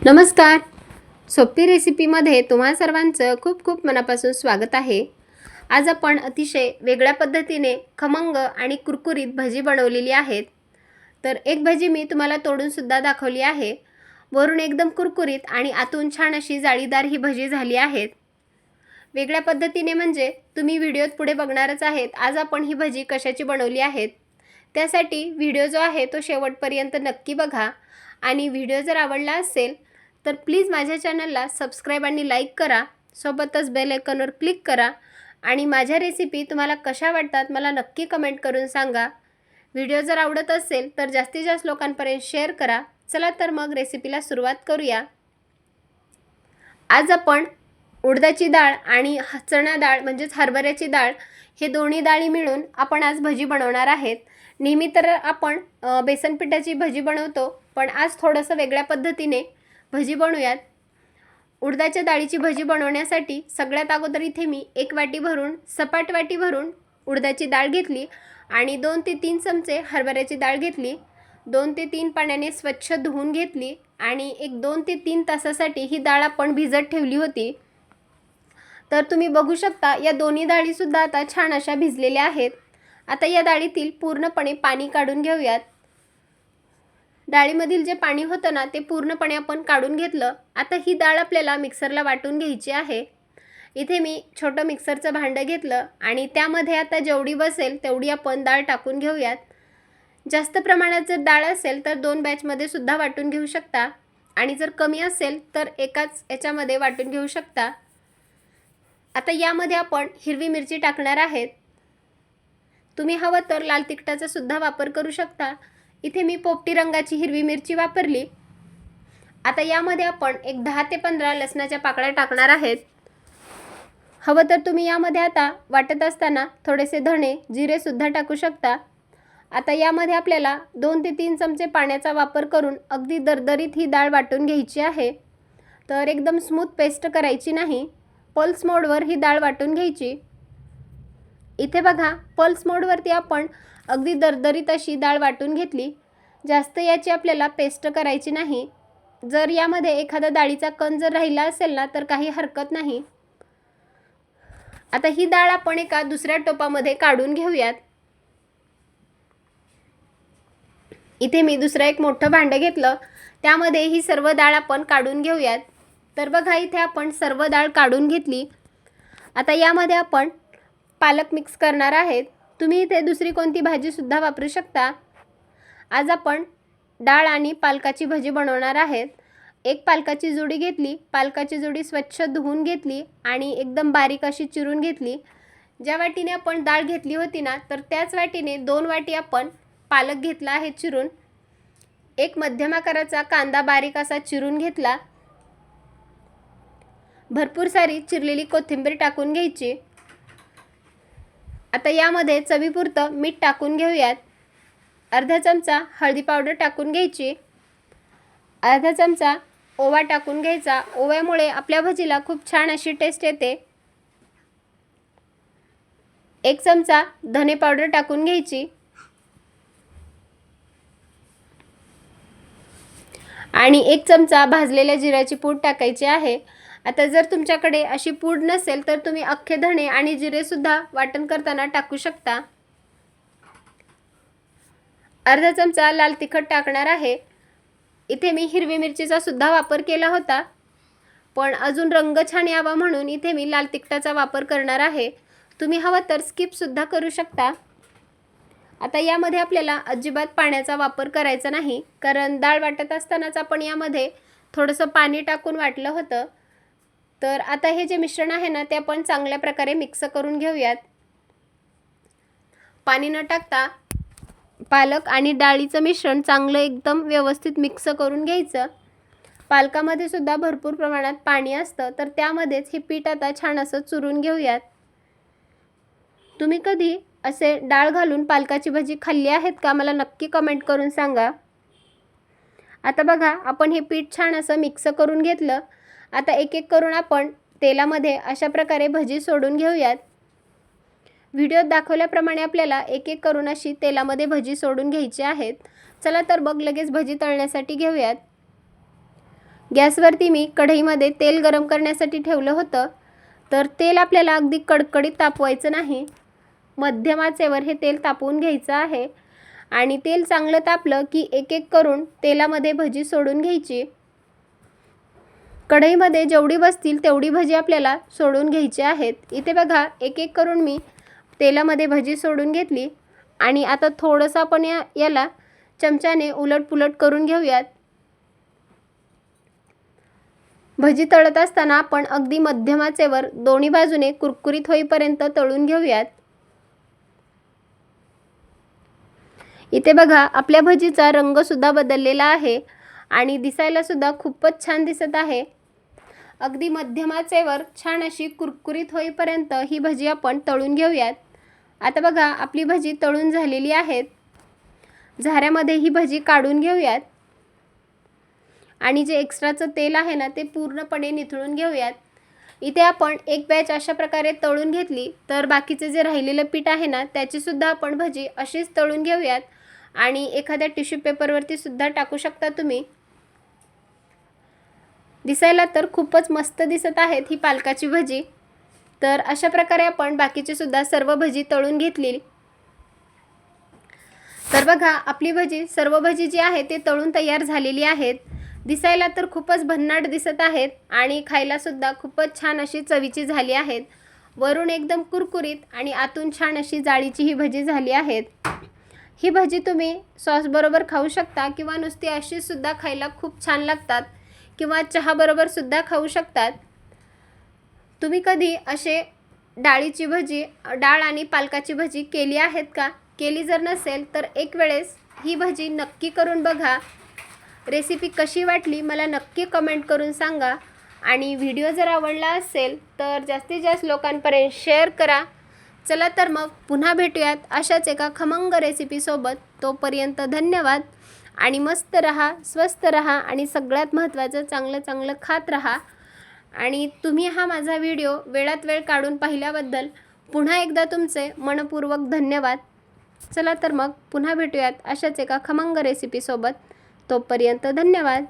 नमस्कार. सोपी रेसिपीमध्ये तुम्हा सर्वांचं खूप खूप मनापासून स्वागत आहे. आज आपण अतिशय वेगळ्या पद्धतीने खमंग आणि कुरकुरीत भजी बनवलेली आहेत. तर एक भजी मी तुम्हाला तोडून सुद्धा दाखवली आहे. वरून एकदम कुरकुरीत आणि आतून छान अशी जाळीदार ही भजी झाली आहेत. वेगळ्या पद्धतीने म्हणजे तुम्ही व्हिडिओत पुढे बघणारच आहेत. आज आपण ही भजी कशाची बनवली आहेत त्यासाठी व्हिडिओ जो आहे तो शेवटपर्यंत नक्की बघा. आणि व्हिडिओ जर आवडला असेल तर प्लीज माझ्या चॅनलला सबस्क्राईब आणि लाईक करा. सोबतच बेल आयकॉनवर क्लिक करा आणि माझ्या रेसिपी तुम्हाला कशा वाटतात मला नक्की कमेंट करून सांगा. व्हिडिओ जर आवडत असेल तर जास्तीत जास्त लोकांपर्यंत शेअर करा. चला तर मग रेसिपीला सुरुवात करूया. आज आपण उडदाची डाळ आणि चणा डाळ म्हणजेच हरभऱ्याची डाळ हे दोन्ही डाळी मिळून आपण आज भजी बनवणार आहेत. नेहमी तर आपण बेसन पिठाची भजी बनवतो, पण आज थोडंसं वेगळ्या पद्धतीने भजी बनवूयात. उडदाच्या डाळीची भजी बनवण्यासाठी सगळ्यात अगोदर इथे मी एक वाटी भरून सपाट वाटी भरून उडदाची डाळ घेतली आणि 2 ते 3 चमचे हरभऱ्याची डाळ घेतली. 2 ते 3 पाण्याने स्वच्छ धुवून घेतली आणि एक 2 ते 3 तासासाठी ही डाळ आपण भिजत ठेवली होती. तर तुम्ही बघू शकता या दोन्ही डाळीसुद्धा आता छान अशा भिजलेल्या आहेत. आता या डाळीतील पूर्णपणे पाणी काढून घेऊयात. डाळीमधील जे पाणी होतं ना ते पूर्णपणे आपण काढून घेतलं. आता ही डाळ आपल्याला मिक्सरला वाटून घ्यायची आहे. इथे मी छोटं मिक्सरचं भांडं घेतलं आणि त्यामध्ये आता जेवढी बसेल तेवढी आपण डाळ टाकून घेऊयात. जास्त प्रमाणात जर डाळ असेल तर 2 बॅचमध्ये सुद्धा वाटून घेऊ शकता आणि जर कमी असेल तर एकाच याच्यामध्ये वाटून घेऊ शकता. आता यामध्ये आपण हिरवी मिरची टाकणार आहेत. तुम्ही हवं तर लाल तिखटाचा सुद्धा वापर करू शकता. इथे मी पोपटी रंगाची हिरवी मिरची वापरली. आता यामध्ये आपण एक 10 ते 15 लसणाच्या पाकळ्या टाकणार आहेत. हवं तर तुम्ही यामध्ये आता वाटत असताना थोडेसे धणे जिरे सुद्धा टाकू शकता. आता यामध्ये आपल्याला 2 ते 3 चमचे पाण्याचा वापर करून अगदी दरदरीत ही डाळ वाटून घ्यायची आहे. तर एकदम स्मूथ पेस्ट करायची नाही, पल्स मोडवर ही डाळ वाटून घ्यायची. इथे बघा पल्स मोडवरती आपण अगदी दरदरीत अशी डाळ वाटून घेतली. जास्त याची आपल्याला पेस्ट करायची नाही. जर यामध्ये एखादा डाळीचा कण जर राहिला असेल ना तर काही हरकत नाही. आता ही डाळ आपण एका दुसऱ्या टोपामध्ये काढून घेऊयात. इथे मी दुसरं एक मोठं भांडं घेतलं, त्यामध्ये ही सर्व डाळ आपण काढून घेऊयात. तर बघा इथे आपण सर्व डाळ काढून घेतली. आता यामध्ये आपण पालक मिक्स करणार आहेत. तुम्ही इथे दुसरी कोणती भाजी सुद्धा वापरू शकता. आज आपण डाळ आणि पालकाची भजी बनवणार आहेत. एक पालकाची जुडी घेतली. पालकाची जुडी स्वच्छ धुवून घेतली आणि एकदम बारीक अशी चिरून घेतली. ज्या वाटीने आपण डाळ घेतली होती ना तर त्याच वाटीने 2 वाटी आपण पालक घेतला आहे चिरून. एक मध्यम आकाराचा कांदा बारीक असा चिरून घेतला. भरपूर सारी चिरलेली कोथिंबीर टाकून घ्यायची. आता यामध्ये चवीपुरतं मीठ टाकून घेऊयात. अर्धा चमचा हळदी पावडर टाकून घ्यायची. अर्धा चमचा ओवा टाकून घ्यायचा. ओव्यामुळे आपल्या भजीला खूप छान अशी टेस्ट येते. 1 चमचा धने पावडर टाकून घ्यायची आणि 1 चमचा भाजलेल्या जिऱ्याची पूड टाकायची आहे. आता जर तुमच्याकडे अशी पूड नसेल तर तुम्ही अख्खे धणे आणि जिरे सुद्धा वाटण करताना टाकू शकता. अर्धा चमचा लाल तिखट टाकणार आहे. इथे मी हिरवी मिरचीचा सुद्धा वापर केला होता, पण अजून रंग छान यावा म्हणून इथे मी लाल तिखटाचा वापर करणार आहे. तुम्ही हवं तर स्किप सुद्धा करू शकता. आता यामध्ये आपल्याला अजिबात पाण्याचा वापर करायचा नाही, कारण डाळ वाटत असतानाच आपण यामध्ये थोडंसं पाणी टाकून वाटलं होतं. तर आता हे जे मिश्रण आहे ना ते आपण चांगल्या प्रकारे मिक्स करून घेऊयात. पाणी न टाकता पालक आणि डाळीचं मिश्रण चांगलं एकदम व्यवस्थित मिक्स करून घ्यायचं. पालकामध्ये सुद्धा भरपूर प्रमाणात पाणी असतं, तर त्यामध्येच हे पीठ आता छान असं चुरून घेऊयात. तुम्ही कधी असे डाळ घालून पालकाची भजी खाल्ली आहेत का मला नक्की कमेंट करून सांगा. आता बघा आपण हे पीठ छान असं मिक्स करून घेतलं. आता एक एक करून आपण तेलामध्ये अशा प्रकारे भजी सोडून घेऊयात. व्हिडिओत दाखवल्याप्रमाणे आपल्याला एक एक करून अशी तेलामध्ये भजी सोडून घ्यायची आहेत. चला तर बघ लगेच भजी तळण्यासाठी घेऊयात. गॅसवरती मी कढईमध्ये तेल गरम करण्यासाठी ठेवलं होतं. तर तेल आपल्याला अगदी कडकडीत तापवायचं नाही, मध्यम आचेवर हे तेल तापवून घ्यायचं आहे. आणि तेल चांगलं तापलं की एक एक करून तेलामध्ये भजी सोडून घ्यायची. कढईमध्ये जेवढी बसतील तेवढी भजी आपल्याला सोडून घ्यायची आहेत. इथे बघा एक एक करून मी तेलामध्ये भजी सोडून घेतली. आणि आता थोडंसं आपण याला चमच्याने उलटपुलट करून घेऊयात. भजी तळत असताना आपण अगदी मध्यम आचेवर दोन्ही बाजूने कुरकुरीत होईपर्यंत तळून घेऊयात. इथे बघा आपल्या भजीचा रंगसुद्धा बदललेला आहे आणि दिसायला सुद्धा खूपच छान दिसत आहे. अगदी मध्यम आचेवर छान अशी कुरकुरीत होईपर्यंत ही भजी आपण तळून घेऊयात. आता बघा आपली भजी तळून झालेली आहेत. झाऱ्यामध्ये ही भजी काढून घेऊयात आणि जे एक्स्ट्राचं तेल आहे ना ते पूर्णपणे निथळून घेऊयात. इथे आपण एक बॅच अशा प्रकारे तळून घेतली तर बाकीचे जे राहिलेलं पीठ आहे ना त्याची सुद्धा आपण भजी अशीच तळून घेऊयात. आणि एखाद्या टिश्यू पेपरवरती सुद्धा टाकू शकता तुम्ही. दिसायला तर खूपच मस्त दिसत आहेत ही पालकाची भजी. तर अशा प्रकारे आपण बाकीची सुद्धा सर्व भजी तळून घेतली. तर बघा आपली भजी सर्व भजी जी आहे ते तळून तयार झालेली आहेत. दिसायला तर खूपच भन्नाट दिसत आहेत आणि खायला सुद्धा खूपच छान अशी चवीची झाली आहेत. वरून एकदम कुरकुरीत आणि आतून छान अशी जाळीची ही भजी झाली आहेत. ही भजी तुम्ही सॉस बरोबर खाऊ शकता किंवा नुसती अशी सुद्धा खायला खूप छान लागतात किंवा चहा बरोबर सुद्धा खाऊ शकतात. तुम्ही कधी असे डाळीची भजी, डाळ आणि पालकाची भजी केली आहेत का? केली जर नसेल तर एक वेळेस ही भजी नक्की करून बघा. रेसिपी कशी वाटली मला नक्की कमेंट करून सांगा. आणि व्हिडिओ जर आवडला असेल तर जास्तीत जास्त लोकांपर्यंत शेअर करा. चला तर मग पुन्हा भेटूयात अशाच एका खमंग रेसिपीसोबत. तोपर्यंत धन्यवाद आणि मस्त रहा, स्वस्त रहा आणि सगळ्यात महत्त्वाचं चांगलं चांगलं खात रहा. आणि तुम्ही हा माझा व्हिडिओ वेळात वेळ काढून पाहिल्याबद्दल पुन्हा एकदा तुमचे मनपूर्वक धन्यवाद. चला तर मग पुन्हा भेटूयात अशाच एका खमंग रेसिपीसोबत. तोपर्यंत धन्यवाद.